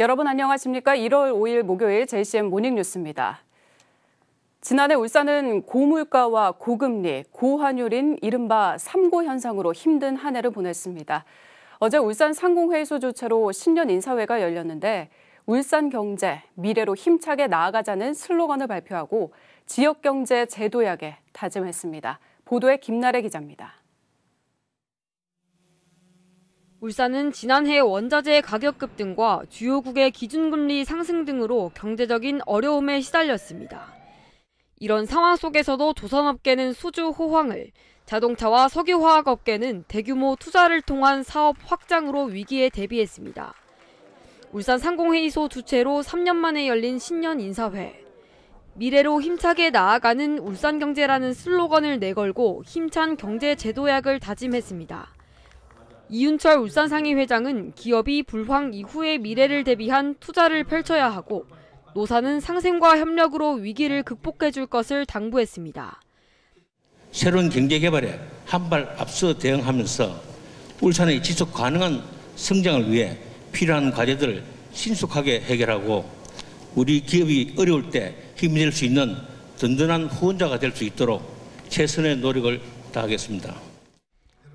여러분 안녕하십니까? 1월 5일 목요일 JCM 모닝뉴스입니다. 지난해 울산은 고물가와 고금리, 고환율인 이른바 3고 현상으로 힘든 한 해를 보냈습니다. 어제 울산 상공회의소 주최로 신년 인사회가 열렸는데 울산 경제, 미래로 힘차게 나아가자는 슬로건을 발표하고 지역경제 재도약에 다짐했습니다. 보도에 김나래 기자입니다. 울산은 지난해 원자재 가격 급등과 주요국의 기준금리 상승 등으로 경제적인 어려움에 시달렸습니다. 이런 상황 속에서도 조선업계는 수주 호황을, 자동차와 석유화학업계는 대규모 투자를 통한 사업 확장으로 위기에 대비했습니다. 울산 상공회의소 주최로 3년 만에 열린 신년 인사회. 미래로 힘차게 나아가는 울산경제라는 슬로건을 내걸고 힘찬 경제 제도약을 다짐했습니다. 이윤철 울산상의 회장은 기업이 불황 이후의 미래를 대비한 투자를 펼쳐야 하고 노사는 상생과 협력으로 위기를 극복해 줄 것을 당부했습니다. 새로운 경제 개발에 한 발 앞서 대응하면서 울산의 지속 가능한 성장을 위해 필요한 과제들을 신속하게 해결하고 우리 기업이 어려울 때 힘이 될 수 있는 든든한 후원자가 될 수 있도록 최선의 노력을 다하겠습니다.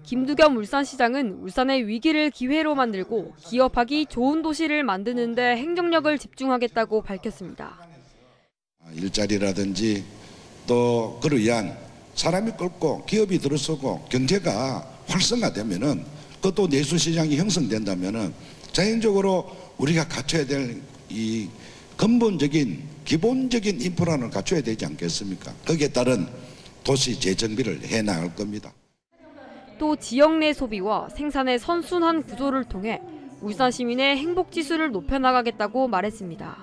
김두겸 울산시장은 울산의 위기를 기회로 만들고 기업하기 좋은 도시를 만드는 데 행정력을 집중하겠다고 밝혔습니다. 일자리라든지 또 그를 위한 사람이 끓고 기업이 들어서고 경제가 활성화되면은 그것도 내수시장이 형성된다면은 자연적으로 우리가 갖춰야 될 이 근본적인 기본적인 인프라를 갖춰야 되지 않겠습니까? 거기에 따른 도시 재정비를 해나갈 겁니다. 또 지역 내 소비와 생산의 선순환 구조를 통해 울산 시민의 행복 지수를 높여나가겠다고 말했습니다.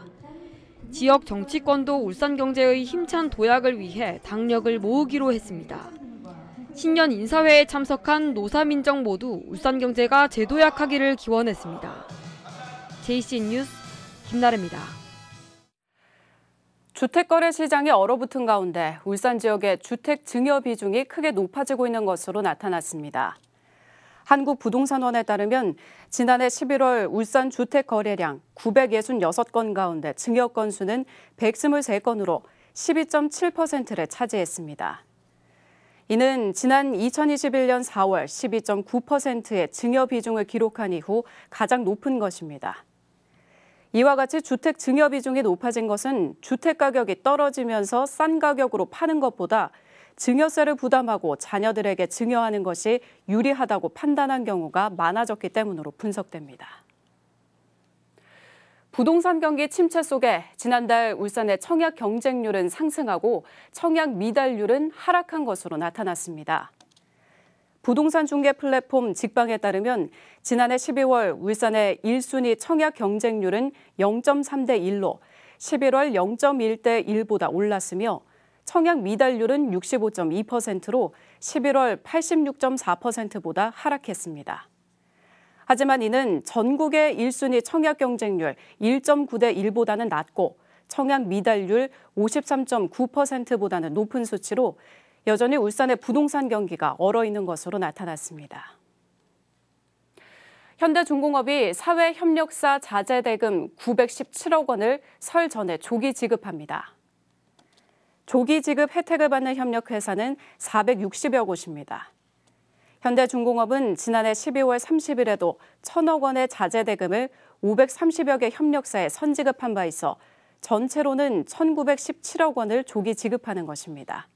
지역 정치권도 울산 경제의 힘찬 도약을 위해 당력을 모으기로 했습니다. 신년 인사회에 참석한 노사민정 모두 울산 경제가 재도약하기를 기원했습니다. JCN 뉴스 김나래입니다. 주택거래 시장이 얼어붙은 가운데 울산 지역의 주택 증여 비중이 크게 높아지고 있는 것으로 나타났습니다. 한국부동산원에 따르면 지난해 11월 울산 주택 거래량 966건 가운데 증여 건수는 123건으로 12.7%를 차지했습니다. 이는 지난 2021년 4월 12.9%의 증여 비중을 기록한 이후 가장 높은 것입니다. 이와 같이 주택 증여 비중이 높아진 것은 주택 가격이 떨어지면서 싼 가격으로 파는 것보다 증여세를 부담하고 자녀들에게 증여하는 것이 유리하다고 판단한 경우가 많아졌기 때문으로 분석됩니다. 부동산 경기 침체 속에 지난달 울산의 청약 경쟁률은 상승하고 청약 미달률은 하락한 것으로 나타났습니다. 부동산 중개 플랫폼 직방에 따르면 지난해 12월 울산의 1순위 청약 경쟁률은 0.3대 1로 11월 0.1대 1보다 올랐으며 청약 미달률은 65.2%로 11월 86.4%보다 하락했습니다. 하지만 이는 전국의 1순위 청약 경쟁률 1.9대 1보다는 낮고 청약 미달률 53.9%보다는 높은 수치로 여전히 울산의 부동산 경기가 얼어있는 것으로 나타났습니다. 현대중공업이 사회협력사 자재대금 917억 원을 설 전에 조기 지급합니다. 조기 지급 혜택을 받는 협력회사는 460여 곳입니다. 현대중공업은 지난해 12월 30일에도 1,000억 원의 자재대금을 530여 개 협력사에 선지급한 바 있어 전체로는 1,917억 원을 조기 지급하는 것입니다.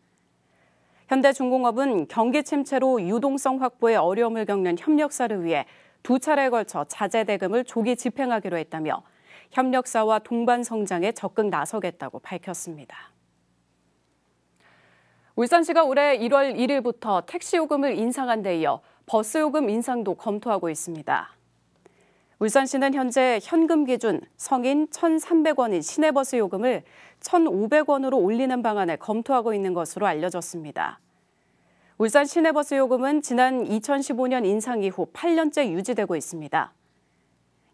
현대중공업은 경기 침체로 유동성 확보에 어려움을 겪는 협력사를 위해 두 차례에 걸쳐 자재대금을 조기 집행하기로 했다며 협력사와 동반 성장에 적극 나서겠다고 밝혔습니다. 울산시가 올해 1월 1일부터 택시요금을 인상한 데 이어 버스요금 인상도 검토하고 있습니다. 울산시는 현재 현금 기준 성인 1,300원인 시내버스 요금을 1,500원으로 올리는 방안을 검토하고 있는 것으로 알려졌습니다. 울산 시내버스 요금은 지난 2015년 인상 이후 8년째 유지되고 있습니다.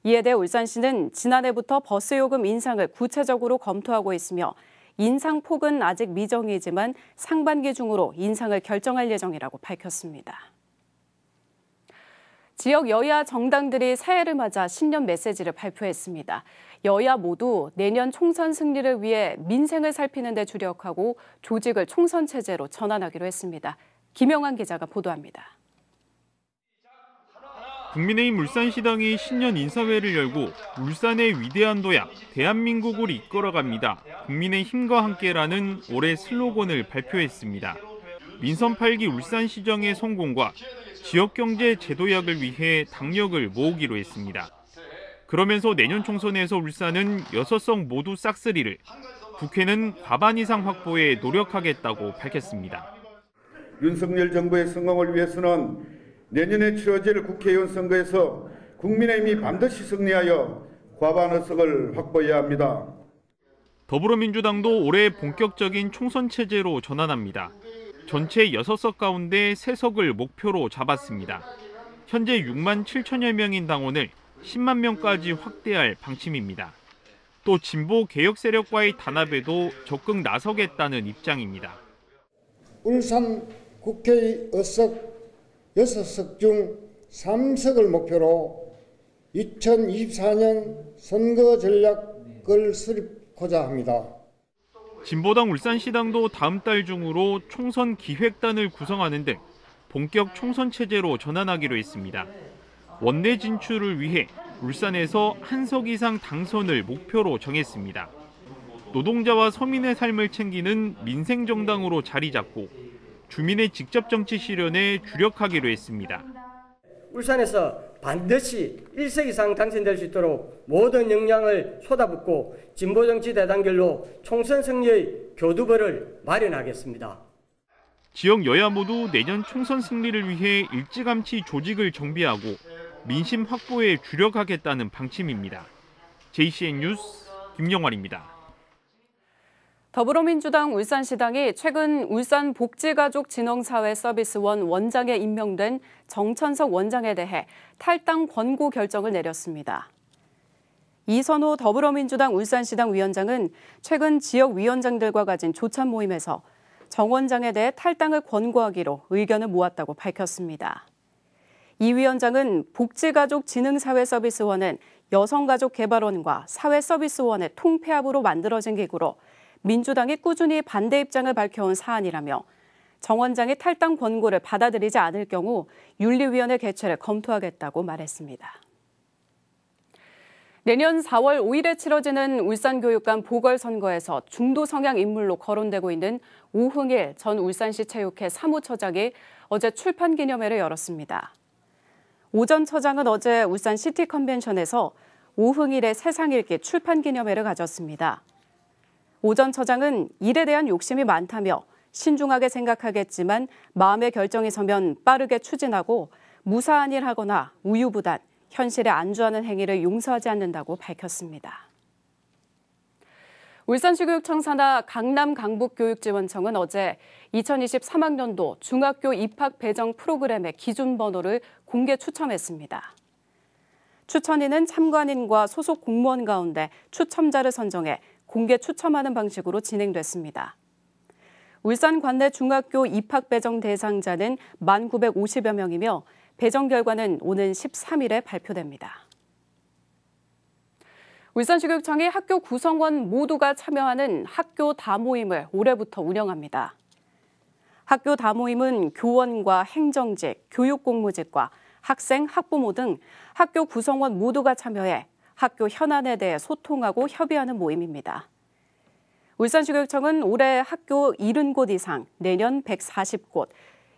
이에 대해 울산시는 지난해부터 버스 요금 인상을 구체적으로 검토하고 있으며 인상 폭은 아직 미정이지만 상반기 중으로 인상을 결정할 예정이라고 밝혔습니다. 지역 여야 정당들이 새해를 맞아 신년 메시지를 발표했습니다. 여야 모두 내년 총선 승리를 위해 민생을 살피는 데 주력하고 조직을 총선 체제로 전환하기로 했습니다. 김영환 기자가 보도합니다. 국민의힘 울산시당이 신년 인사회를 열고 울산의 위대한 도약, 대한민국을 이끌어갑니다. 국민의힘과 함께라는 올해 슬로건을 발표했습니다. 민선 8기 울산시정의 성공과 지역경제 재도약을 위해 당력을 모으기로 했습니다. 그러면서 내년 총선에서 울산은 6석 모두 싹쓸이를, 국회는 과반 이상 확보에 노력하겠다고 밝혔습니다. 윤석열 정부의 성공을 위해서는 내년에 치러질 국회의원 선거에서 국민의힘이 반드시 승리하여 과반 의석을 확보해야 합니다. 더불어민주당도 올해 본격적인 총선 체제로 전환합니다. 전체 6석 가운데 3석을 목표로 잡았습니다. 현재 6만 7천여 명인 당원을 10만 명까지 확대할 방침입니다. 또 진보 개혁 세력과의 단합에도 적극 나서겠다는 입장입니다. 울산 국회의 의석 6석 중 3석을 목표로 2024년 선거 전략을 수립하고자 합니다. 진보당 울산시당도 다음 달 중으로 총선 기획단을 구성하는 등 본격 총선 체제로 전환하기로 했습니다. 원내 진출을 위해 울산에서 1석 이상 당선을 목표로 정했습니다. 노동자와 서민의 삶을 챙기는 민생정당으로 자리 잡고 주민의 직접 정치 실현에 주력하기로 했습니다. 울산에서 반드시 1석 이상 당선될 수 있도록 모든 역량을 쏟아붓고 진보정치 대단결로 총선 승리의 교두보를 마련하겠습니다. 지역 여야 모두 내년 총선 승리를 위해 일찌감치 조직을 정비하고 민심 확보에 주력하겠다는 방침입니다. JCN 뉴스 김영환입니다. 더불어민주당 울산시당이 최근 울산복지가족진흥사회서비스원 원장에 임명된 정천석 원장에 대해 탈당 권고 결정을 내렸습니다. 이선호 더불어민주당 울산시당 위원장은 최근 지역위원장들과 가진 조찬 모임에서 정 원장에 대해 탈당을 권고하기로 의견을 모았다고 밝혔습니다. 이 위원장은 복지가족진흥사회서비스원은 여성가족개발원과 사회서비스원의 통폐합으로 만들어진 기구로 민주당이 꾸준히 반대 입장을 밝혀온 사안이라며 정 원장이 탈당 권고를 받아들이지 않을 경우 윤리위원회 개최를 검토하겠다고 말했습니다. 내년 4월 5일에 치러지는 울산교육감 보궐선거에서 중도 성향 인물로 거론되고 있는 오흥일 전 울산시 체육회 사무처장이 어제 출판 기념회를 열었습니다. 오 전 처장은 어제 울산 시티 컨벤션에서 오흥일의 세상 읽기 출판 기념회를 가졌습니다. 오 전 처장은 일에 대한 욕심이 많다며 신중하게 생각하겠지만 마음의 결정이 서면 빠르게 추진하고 무사한 일 하거나 우유부단, 현실에 안주하는 행위를 용서하지 않는다고 밝혔습니다. 울산시 교육청 산하 강남 강북교육지원청은 어제 2023학년도 중학교 입학 배정 프로그램의 기준 번호를 공개 추첨했습니다. 추천인은 참관인과 소속 공무원 가운데 추첨자를 선정해 공개 추첨하는 방식으로 진행됐습니다. 울산 관내 중학교 입학 배정 대상자는 1,950여 명이며 배정 결과는 오는 13일에 발표됩니다. 울산시 교육청이 학교 구성원 모두가 참여하는 학교 다모임을 올해부터 운영합니다. 학교 다모임은 교원과 행정직, 교육공무직과 학생, 학부모 등 학교 구성원 모두가 참여해 학교 현안에 대해 소통하고 협의하는 모임입니다. 울산시 교육청은 올해 학교 70곳 이상, 내년 140곳,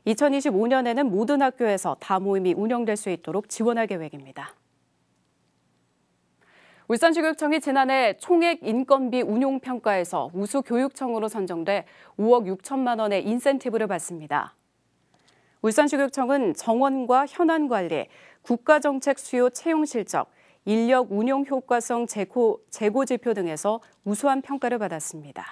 2025년에는 모든 학교에서 다모임이 운영될 수 있도록 지원할 계획입니다. 울산시 교육청이 지난해 총액 인건비 운용평가에서 우수 교육청으로 선정돼 5억 6천만 원의 인센티브를 받습니다. 울산시 교육청은 정원과 현안 관리, 국가정책 수요 채용 실적, 인력 운용 효과성 재고 지표 등에서 우수한 평가를 받았습니다.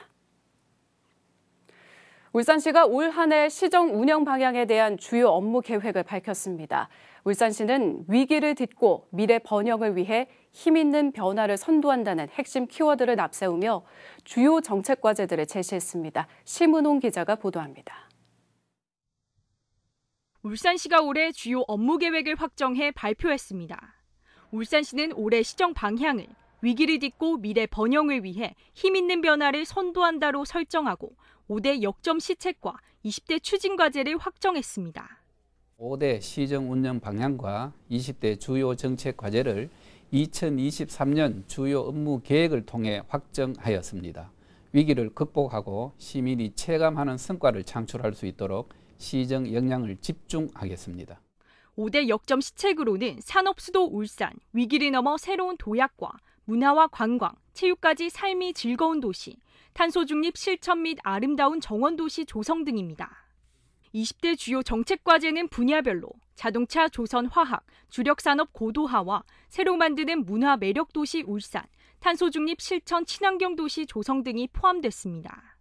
울산시가 올 한 해 시정 운영 방향에 대한 주요 업무 계획을 밝혔습니다. 울산시는 위기를 딛고 미래 번영을 위해 힘 있는 변화를 선도한다는 핵심 키워드를 앞세우며 주요 정책 과제들을 제시했습니다. 심은홍 기자가 보도합니다. 울산시가 올해 주요 업무 계획을 확정해 발표했습니다. 울산시는 올해 시정 방향을 위기를 딛고 미래 번영을 위해 힘있는 변화를 선도한다로 설정하고 5대 역점 시책과 20대 추진 과제를 확정했습니다. 5대 시정 운영 방향과 20대 주요 정책 과제를 2023년 주요 업무 계획을 통해 확정하였습니다. 위기를 극복하고 시민이 체감하는 성과를 창출할 수 있도록 시정 역량을 집중하겠습니다. 5대 역점 시책으로는 산업수도 울산, 위기를 넘어 새로운 도약과 문화와 관광, 체육까지 삶이 즐거운 도시, 탄소중립 실천 및 아름다운 정원도시 조성 등입니다. 20대 주요 정책 과제는 분야별로 자동차 조선화학, 주력산업 고도화와 새로 만드는 문화 매력도시 울산, 탄소중립 실천 친환경도시 조성 등이 포함됐습니다.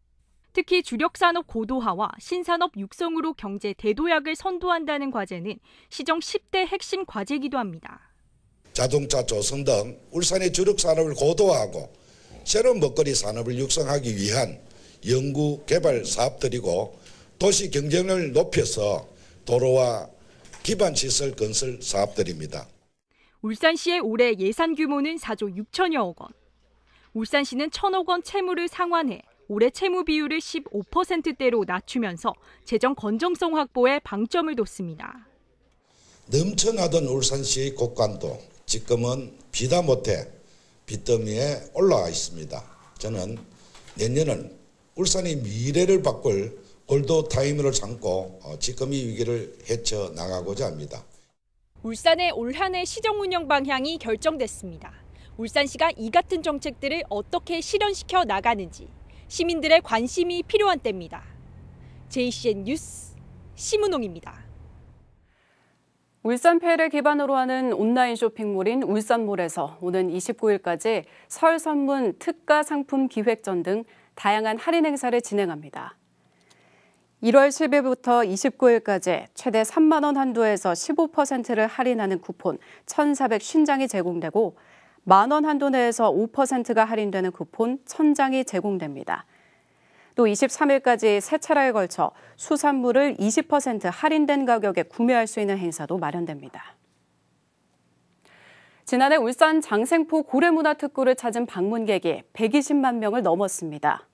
특히 주력산업 고도화와 신산업 육성으로 경제 대도약을 선도한다는 과제는 시정 10대 핵심 과제이기도 합니다. 자동차 조선 등 울산의 주력 산업을 고도화하고 새로운 먹거리 산업을 육성하기 위한 연구 개발 사업들이고 도시 경쟁을 높여서 도로와 기반 시설 건설 사업들입니다. 울산시의 올해 예산 규모는 4조 6천여억 원. 울산시는 1,000억 원 채무를 상환해 올해 채무 비율을 15%대로 낮추면서 재정 건전성 확보에 방점을 뒀습니다. 넘쳐나던 울산시의 곳간도 지금은 비다 못해 빚더미에 올라와 있습니다. 저는 내년은 운산의 미래를 바꿀 골드 타임을 삼고 지금 이 위기를 헤쳐나가고자 합니다. 울산의 올 한 해 시정 운영 방향이 결정됐습니다. 울산시가 이 같은 정책들을 어떻게 실현시켜 나가는지 시민들의 관심이 필요한 때입니다. JCN 뉴스 심은홍입니다. 울산페이를 기반으로 하는 온라인 쇼핑몰인 울산몰에서 오는 29일까지 설 선문 특가 상품 기획전 등 다양한 할인 행사를 진행합니다. 1월 10일부터 29일까지 최대 3만 원 한도에서 15%를 할인하는 쿠폰 1,450장이 제공되고 만 원 한도 내에서 5%가 할인되는 쿠폰 1,000장이 제공됩니다. 또 23일까지 세 차례에 걸쳐 수산물을 20% 할인된 가격에 구매할 수 있는 행사도 마련됩니다. 지난해 울산 장생포 고래문화특구를 찾은 방문객이 120만 명을 넘었습니다.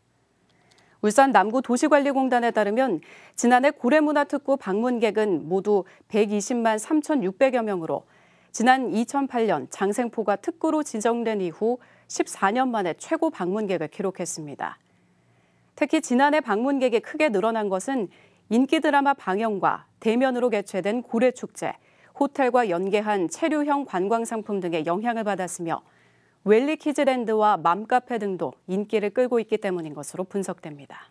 울산 남구도시관리공단에 따르면 지난해 고래문화특구 방문객은 모두 120만 3,600여 명으로 지난 2008년 장생포가 특구로 지정된 이후 14년 만에 최고 방문객을 기록했습니다. 특히 지난해 방문객이 크게 늘어난 것은 인기 드라마 방영과 대면으로 개최된 고래축제, 호텔과 연계한 체류형 관광상품 등의 영향을 받았으며 웰리 키즈랜드와 맘카페 등도 인기를 끌고 있기 때문인 것으로 분석됩니다.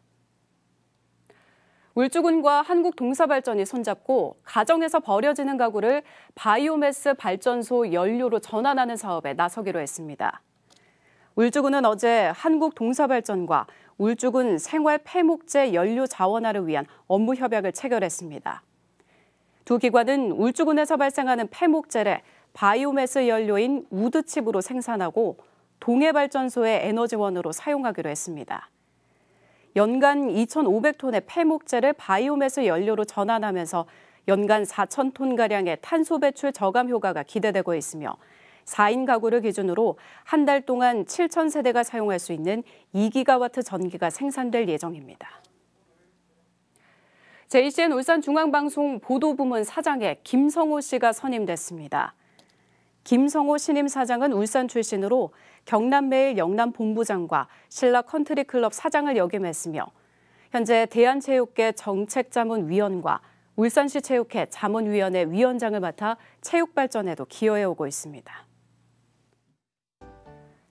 울주군과 한국동사발전이 손잡고 가정에서 버려지는 가구를 바이오매스 발전소 연료로 전환하는 사업에 나서기로 했습니다. 울주군은 어제 한국동사발전과 울주군 생활 폐목재 연료 자원화를 위한 업무 협약을 체결했습니다. 두 기관은 울주군에서 발생하는 폐목재를 바이오매스 연료인 우드칩으로 생산하고 동해발전소의 에너지원으로 사용하기로 했습니다. 연간 2,500톤의 폐목재를 바이오매스 연료로 전환하면서 연간 4,000톤가량의 탄소 배출 저감 효과가 기대되고 있으며 4인 가구를 기준으로 한 달 동안 7,000세대가 사용할 수 있는 2기가와트 전기가 생산될 예정입니다. JCN 울산중앙방송 보도부문 사장에 김성호 씨가 선임됐습니다. 김성호 신임 사장은 울산 출신으로 경남매일 영남본부장과 신라 컨트리클럽 사장을 역임했으며 현재 대한체육회 정책자문위원과 울산시 체육회 자문위원회 위원장을 맡아 체육발전에도 기여해오고 있습니다.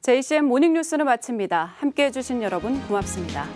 JCN 모닝뉴스를 마칩니다. 함께해 주신 여러분 고맙습니다.